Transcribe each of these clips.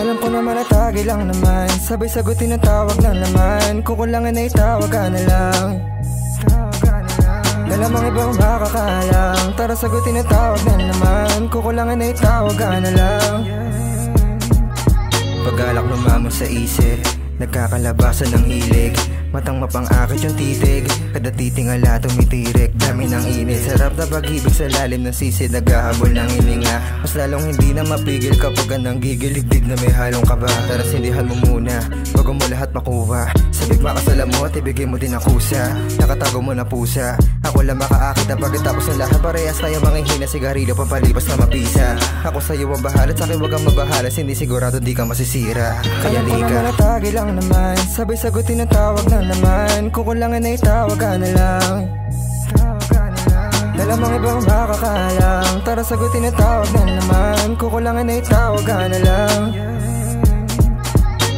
Alam ko naman na tagi lang naman, sabay sagutin ang tawag na naman. Kukulangan ay tawag ka na lang. Dalamang ibang makakalang, tara sagutin ang tawag na naman. Kukulangan ay tawag ka na lang. Pag-alak lumamon sa isip, nagkakalabasan ng hilig. Matang mapang-akit yung titig, kada titingala tumitirik. Dami ng init, sarap na pag-ibig sa lalim ng sisi. Naghahabol ng hininga, mas lalong hindi na mapigil kapag anang gigiligdig na may halong kaba. Tara sindihan mo muna, bago mo lahat makuha. Sabik makasala mo at ibigay mo din ang kusa. Nakatago mo na pusa, ako lang makaakit na pagkatapos ng lahat. Parehas tayo manghihina, sigarilyo pampalipas na mapisa. Ako sa'yo ang bahala, sa'kin wag kang mabahala. Hindi sigurado di ka masisira, kaya lika. Alam ko naman na tagi lang naman, sabay sagutin ang tawag na naman. Kukulangan ay tawag ka na lang. Dalamang ibang makakalang, tara sagutin ang tawag na naman. Kukulangan ay tawag ka na lang.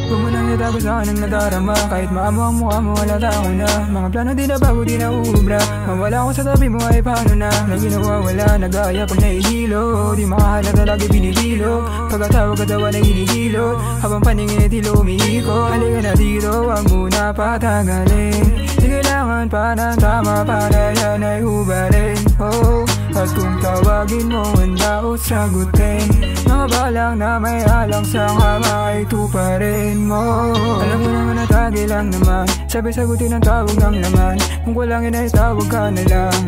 Huwag mo nang itago sa akin ang nadarama, kahit maamo ang mukha mo halata ko na. Mga plano di na bago di na ubra, mawala ko sa tabi mo ay paano na. Nang ginawawala, nag-aaya pag naihilo, di makahalata lagi binibilo. Pagkatawag katawa na hinihilo, habang paningin ay tilo umiiko. Halika na dito, huwag muna patagalin. Di kailangan pa ng tama para yan ay hubarin. Oh, at kung tawagin mo handa o sagutin, mga balang na may alang sa kama ay tuparin mo. Alam mo naman na tagi lang naman, sabay sagutin ang tawag ng laman. Kung kulangin ay tawag ka na lang.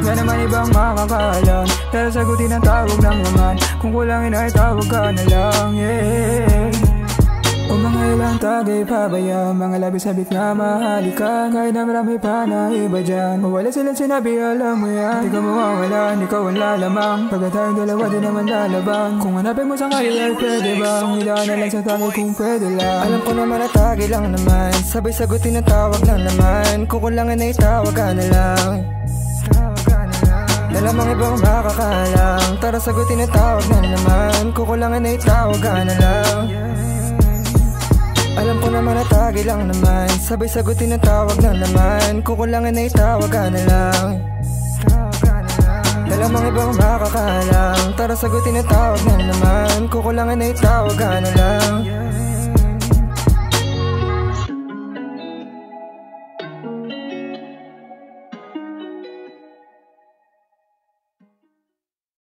Yan naman ibang makakalam, pero sagutin ang tawag ng laman. Kung kulangin ay tawag ka na lang, yeah. O mga ilang tagay pabaya, mga labi sabik na mahalika. Kahit na marami pa na iba dyan, mawala silang sinabi, alam mo yan. Di ka mawawalan, ikaw ang lalamang, pagka tayong dalawa din naman lalabang. Kung hanapin mo sa kaya ay pwede bang hilaan na lang sa tagay kung pwede lang. Alam ko naman na tagi lang naman, sabay sagutin ang tawag na naman. Kukulangan ay tawag ka na lang. Dalamang ibang makakalang, tara sagutin ang tawag na naman. Kukulangan ay tawag ka na lang. Alam ko naman na tagi lang naman, sabay sagutin ang tawag na naman. Kukulangan ay tawag ka na lang. Dalamang ibang makakalang, tara sagutin ang tawag na naman. Kukulangan ay tawag ka na lang.